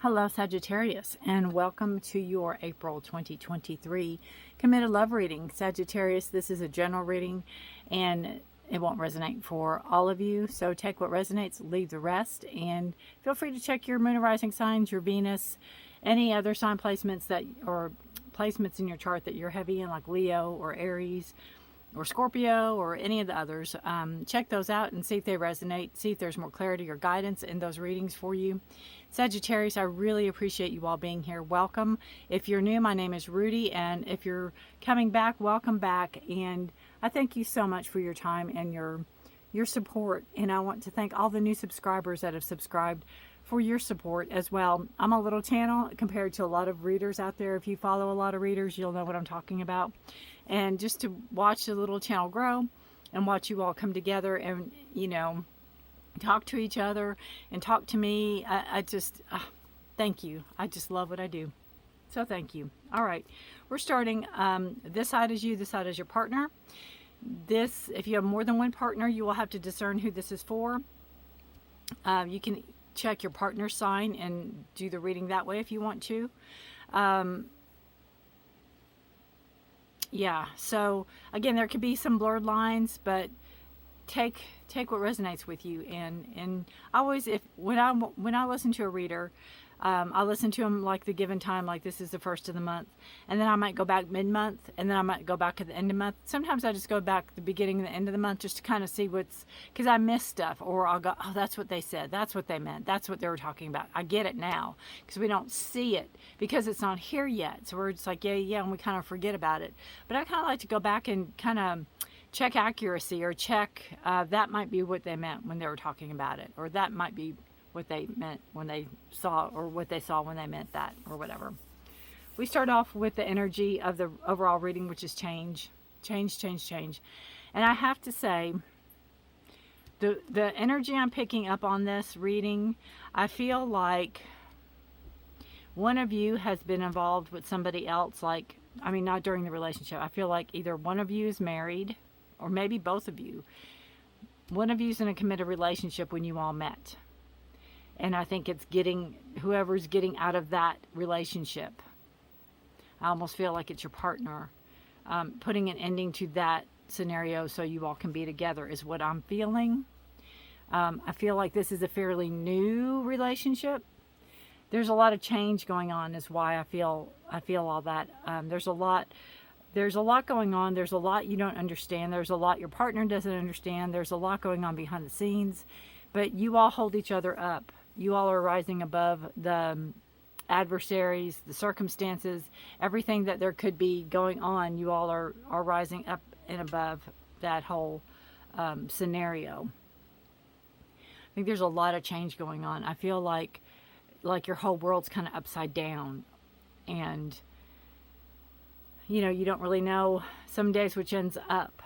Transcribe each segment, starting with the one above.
Hello Sagittarius, and welcome to your April 2023 Committed Love reading. Sagittarius, this is a general reading and it won't resonate for all of you, so take what resonates, leave the rest, and feel free to check your moon and rising signs, your Venus, any other sign placements that or placements in your chart that you're heavy in, like Leo or Aries or Scorpio or any of the others. Check those out and see if they resonate, see if there's more clarity or guidance in those readings for you. Sagittarius, I really appreciate you all being here. Welcome. If you're new, my name is Rudy, and if you're coming back, welcome back. And I thank you so much for your time and your support. And I want to thank all the new subscribers that have subscribed for your support as well. I'm a little channel compared to a lot of readers out there. If you follow a lot of readers, you'll know what I'm talking about. And just to watch the little channel grow and watch you all come together and, you know, talk to each other and talk to me. I just, thank you. I just love what I do. So thank you. All right. We're starting. This side is you. This side is your partner. This, if you have more than one partner, you will have to discern who this is for. You can check your partner's sign and do the reading that way if you want to. Yeah. So again, there could be some blurred lines, but take what resonates with you. And I always, when I listen to a reader, I listen to them like the given time, like this is the first of the month, and then I might go back mid-month, and then I might go back at the end of the month. Sometimes I just go back the beginning and the end of the month just to kind of see what's, because I miss stuff, or I'll go, oh, that's what they said, that's what they meant, that's what they were talking about. I get it now because we don't see it because it's not here yet. So we're just like, yeah, and we kind of forget about it. But I kind of like to go back and kind of check accuracy, or check that might be what they meant when they were talking about it, or that might be what they meant when they saw, or what they saw when they meant that, or whatever. We start off with the energy of the overall reading, which is change. And I have to say, the energy I'm picking up on this reading, I feel like one of you has been involved with somebody else, like, I mean, not during the relationship. I feel like either one of you is married, or maybe both of you. One of you is in a committed relationship when you all met. And I think it's whoever's getting out of that relationship. I almost feel like it's your partner. Putting an ending to that scenario so you all can be together is what I'm feeling. I feel like this is a fairly new relationship. There's a lot of change going on, is why I feel all that. There's a lot going on. There's a lot you don't understand. There's a lot your partner doesn't understand. There's a lot going on behind the scenes, but you all hold each other up. You all are rising above the adversaries, the circumstances, everything that there could be going on. You all are rising up and above that whole scenario. I think there's a lot of change going on. I feel like your whole world's kind of upside down, and you know, you don't really know some days which ends up.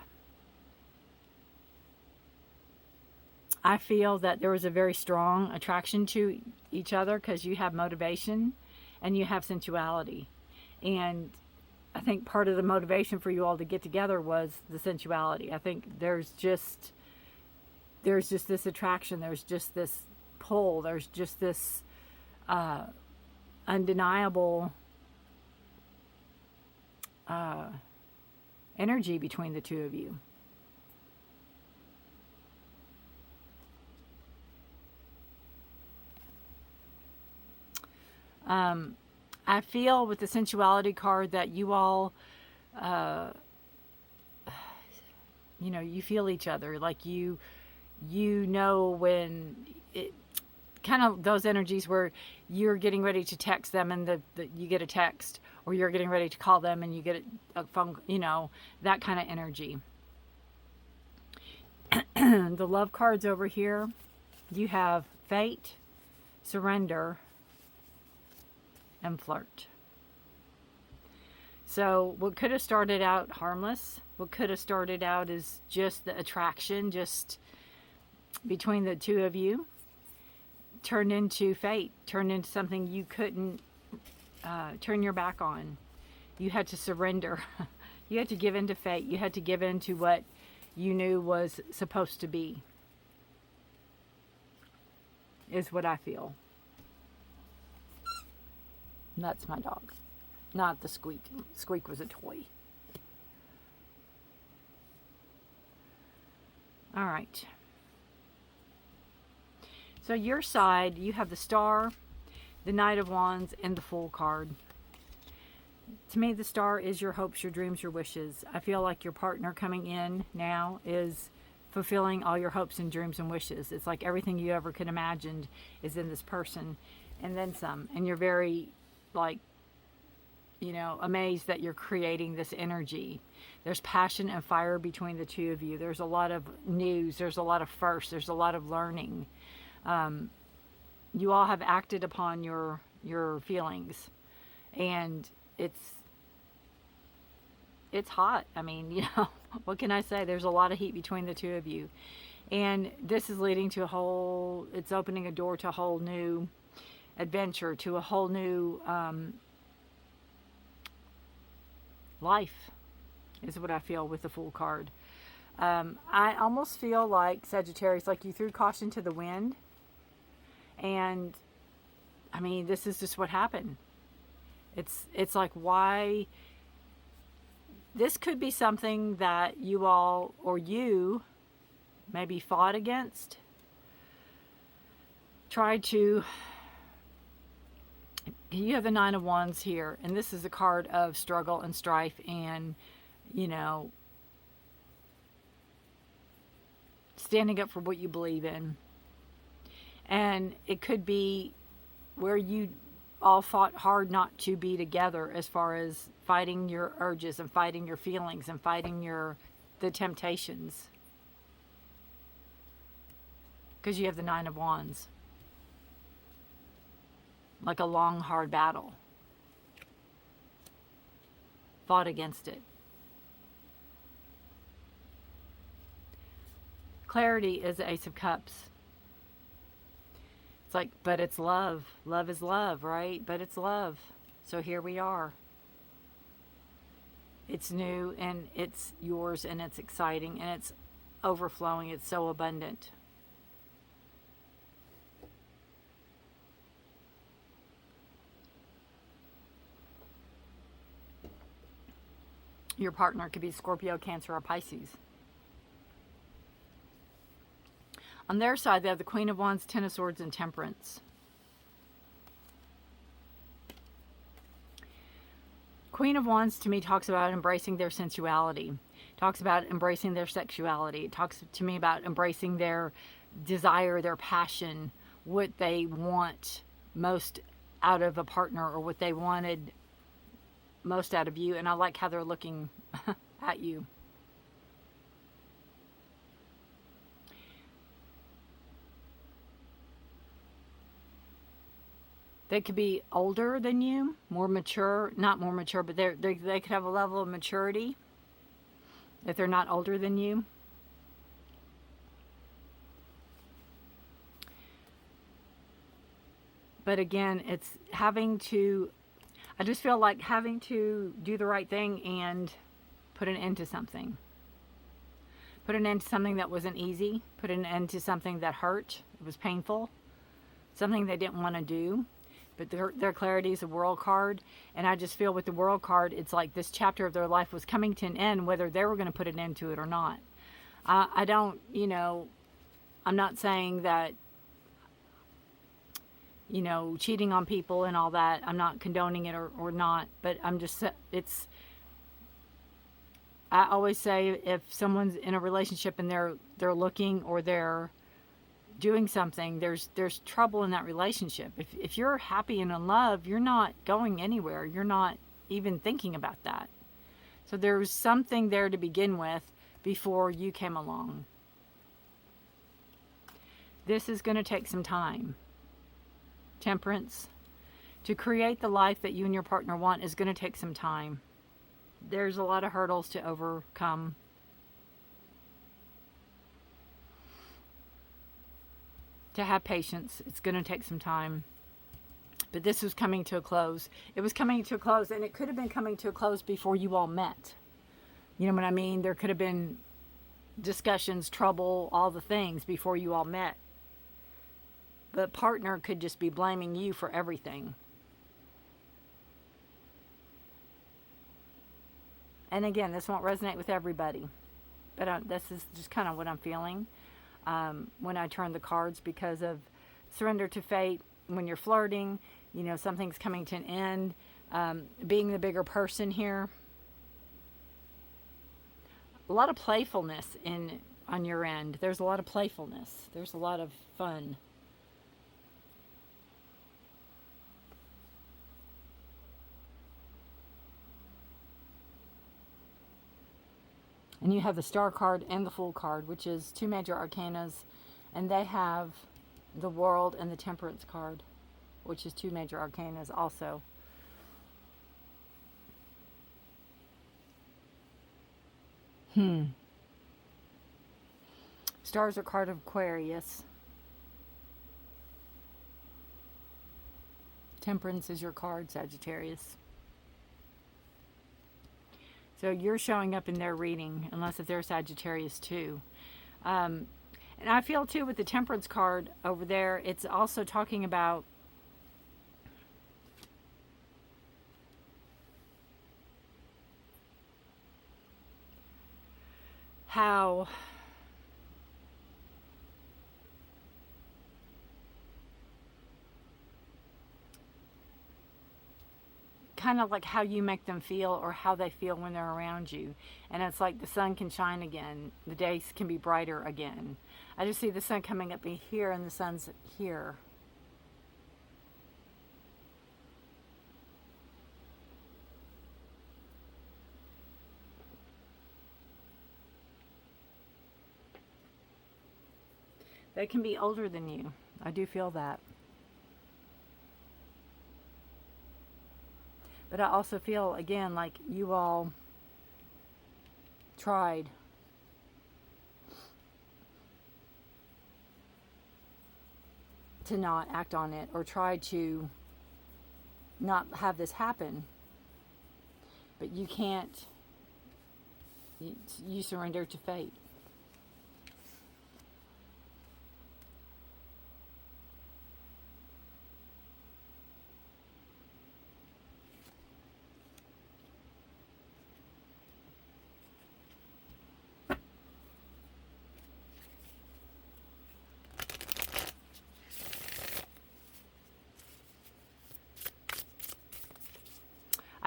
I feel that there was a very strong attraction to each other because you have motivation and you have sensuality. And I think part of the motivation for you all to get together was the sensuality. I think there's just this attraction. There's just this pull. There's just this undeniable energy between the two of you. I feel with the sensuality card that you all, you know, you feel each other, like you know when it, kind of those energies where you're getting ready to text them and you get a text, or you're getting ready to call them and you get a phone, you know, that kind of energy. The love cards over here, you have fate, surrender, and flirt. So what could have started out harmless, what could have started out as just the attraction, just between the two of you, turned into fate, turned into something you couldn't turn your back on. You had to surrender. You had to give in to fate. You had to give in to what you knew was supposed to be, is what I feel. That's my dog. Not the Squeak. Squeak was a toy. All right. So your side, you have the Star, the Knight of Wands, and the Fool card. To me, the Star is your hopes, your dreams, your wishes. I feel like your partner coming in now is fulfilling all your hopes and dreams and wishes. It's like everything you ever could imagine is in this person, and then some. And you're very, like, you know, amazed that you're creating this energy. There's passion and fire between the two of you. There's a lot of news. There's a lot of firsts. There's a lot of learning. You all have acted upon your feelings, and it's hot. I mean, you know, what can I say? There's a lot of heat between the two of you, and this is leading to it's opening a door to a whole new adventure, to a whole new life, is what I feel with the Fool card. I almost feel like, Sagittarius, like you threw caution to the wind. And I mean, this is just what happened. It's like, why? This could be something that you all, or you, maybe fought against. Tried to. You have the Nine of Wands here, and this is a card of struggle and strife and, you know, standing up for what you believe in. And it could be where you all fought hard not to be together, as far as fighting your urges and fighting your feelings and fighting the temptations. Because you have the Nine of Wands. Like a long, hard battle. Fought against it. Clarity is the Ace of Cups. It's like, but it's love. Love is love, right? But it's love. So here we are. It's new, and it's yours, and it's exciting, and it's overflowing. It's so abundant. Your partner could be Scorpio, Cancer, or Pisces. On their side, they have the Queen of Wands, Ten of Swords, and Temperance. Queen of Wands, to me, talks about embracing their sensuality. Talks about embracing their sexuality. It talks to me about embracing their desire, their passion, what they want most out of a partner, or what they wanted most out of you. And I like how they're looking at you. They could be older than you, more mature, not more mature, but they could have a level of maturity if they're not older than you. But again, it's having to, I just feel like having to do the right thing and put an end to something. Put an end to something that wasn't easy. Put an end to something that hurt. It was painful. Something they didn't want to do. But their clarity is a World card. And I just feel with the World card, it's like this chapter of their life was coming to an end, whether they were going to put an end to it or not. I don't, you know, I'm not saying that, you know, cheating on people and all that, I'm not condoning it or not. But I'm just, I always say, if someone's in a relationship and they're looking, or they're doing something, there's trouble in that relationship. If you're happy and in love, you're not going anywhere. You're not even thinking about that. So there was something there to begin with before you came along. This is going to take some time. Temperance. To create the life that you and your partner want is going to take some time. There's a lot of hurdles to overcome. To have patience. It's going to take some time. But this was coming to a close. It was coming to a close, and it could have been coming to a close before you all met. You know what I mean? There could have been discussions, trouble, all the things before you all met. But partner could just be blaming you for everything. And again, this won't resonate with everybody, but this is just kind of what I'm feeling when I turn the cards, because of surrender to fate. When you're flirting, you know, something's coming to an end. Being the bigger person here. A lot of playfulness on your end. There's a lot of playfulness. There's a lot of fun. And you have the Star card and the Fool card, which is 2 major arcanas, and they have the World and the Temperance card, which is 2 major arcanas also. Stars are card of Aquarius. Temperance is your card, Sagittarius. So you're showing up in their reading, unless if they're Sagittarius too. And I feel too with the Temperance card over there, it's also talking about how kind of like how you make them feel, or how they feel when they're around you. And it's like the sun can shine again, the days can be brighter again. I just see the sun coming up here and the sun's here. They can be older than you. I do feel that. But I also feel, again, like you all tried to not act on it, or tried to not have this happen. But you can't. You surrender to fate.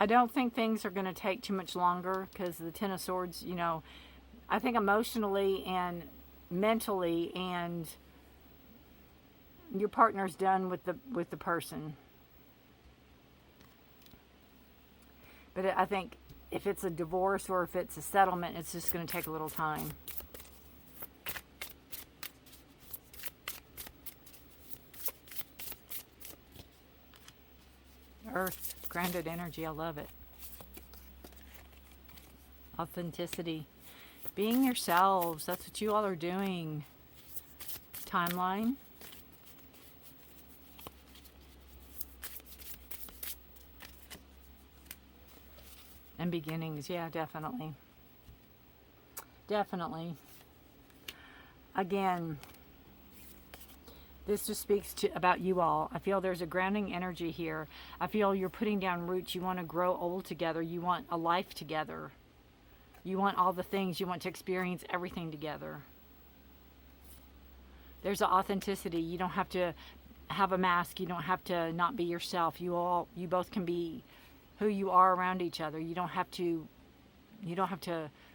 I don't think things are going to take too much longer, because the Ten of Swords, you know, I think emotionally and mentally, and your partner's done with the person. But I think if it's a divorce or if it's a settlement, it's just going to take a little time. Earth, grounded energy, I love it. Authenticity. Being yourselves, that's what you all are doing. Timeline. And beginnings, yeah, definitely. Definitely. Again, this just speaks about you all. I feel there's a grounding energy here. I feel you're putting down roots. You want to grow old together. You want a life together. You want all the things. You want to experience everything together. There's an authenticity. You don't have to have a mask. You don't have to not be yourself. You both can be who you are around each other. You don't have to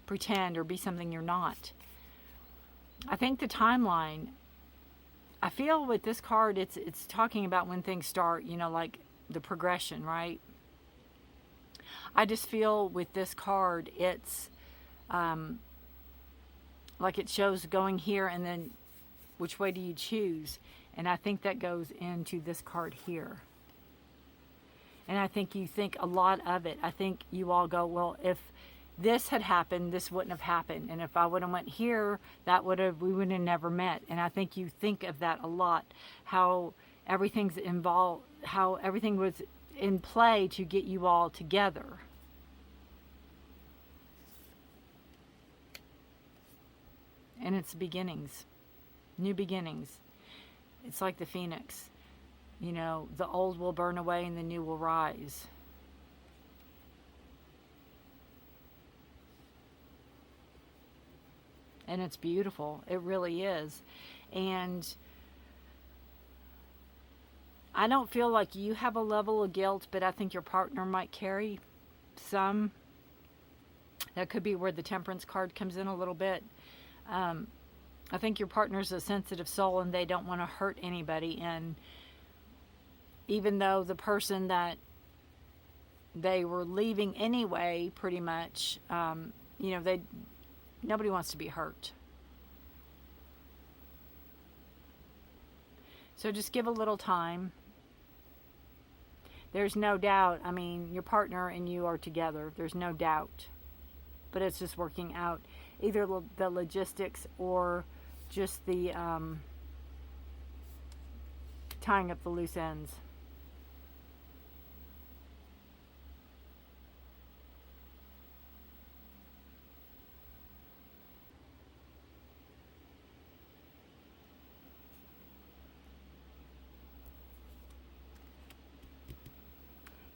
pretend or be something you're not. I think the timeline, I feel with this card, it's talking about when things start, you know, like the progression, right? I just feel with this card, it's like it shows going here, and then which way do you choose? And I think that goes into this card here. And I think you think a lot of it. I think you all go, well, if this had happened, this wouldn't have happened. And if I would have went here, we would have never met. And I think you think of that a lot, how everything's involved, how everything was in play to get you all together. And it's beginnings, new beginnings. It's like the phoenix. You know, the old will burn away and the new will rise. And it's beautiful. It really is. And I don't feel like you have a level of guilt, but I think your partner might carry some. That could be where the Temperance card comes in a little bit. I think your partner's a sensitive soul and they don't want to hurt anybody. And even though the person that they were leaving anyway, pretty much, you know, nobody wants to be hurt. So just give a little time. There's no doubt. I mean, your partner and you are together. There's no doubt. But it's just working out. Either the logistics or just the tying up the loose ends.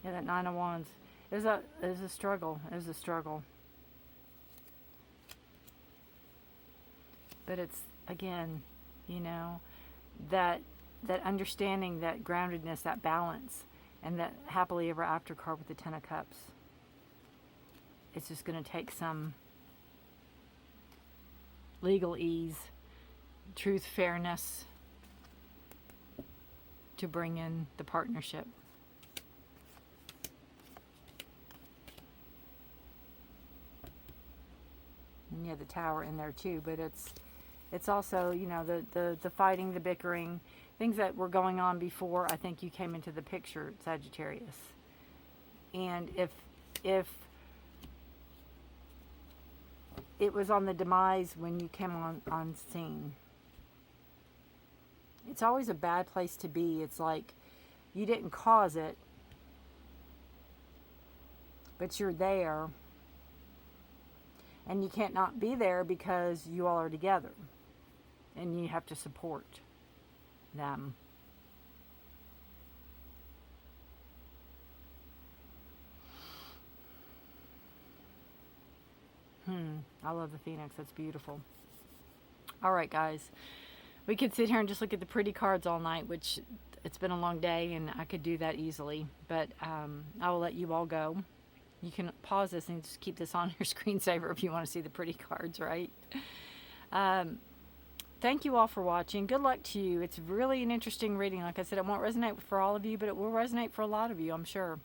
Yeah, that Nine of Wands is a struggle. Is a struggle. But it's, again, you know, that understanding, that groundedness, that balance, and that happily ever after card with the Ten of Cups. It's just going to take some legal ease, truth, fairness to bring in the partnership. And you have the Tower in there too, but it's also, you know, the fighting, the bickering, things that were going on before I think you came into the picture, Sagittarius. And if it was on the demise when you came on scene, it's always a bad place to be. It's like you didn't cause it, but you're there. And you can't not be there because you all are together. And you have to support them. I love the Phoenix. That's beautiful. All right, guys. We could sit here and just look at the pretty cards all night, which it's been a long day, and I could do that easily. But I will let you all go. You can pause this and just keep this on your screensaver if you want to see the pretty cards, right? Thank you all for watching. Good luck to you. It's really an interesting reading. Like I said, it won't resonate for all of you, but it will resonate for a lot of you, I'm sure.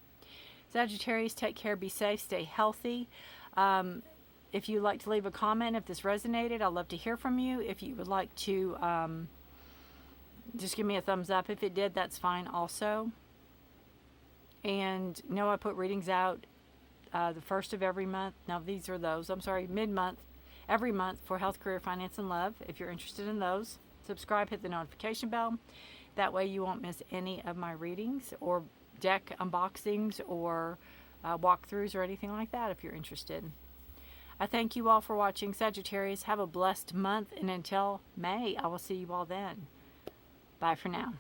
Sagittarius, take care, be safe, stay healthy. If you'd like to leave a comment, if this resonated, I'd love to hear from you. If you would like to just give me a thumbs up. If it did, that's fine also. And I put readings out the first of every month. Now these are those. I'm sorry, mid-month, every month for health, career, finance, and love. If you're interested in those, subscribe, hit the notification bell. That way you won't miss any of my readings or deck unboxings or walkthroughs or anything like that if you're interested. I thank you all for watching. Sagittarius, have a blessed month, and until May, I will see you all then. Bye for now.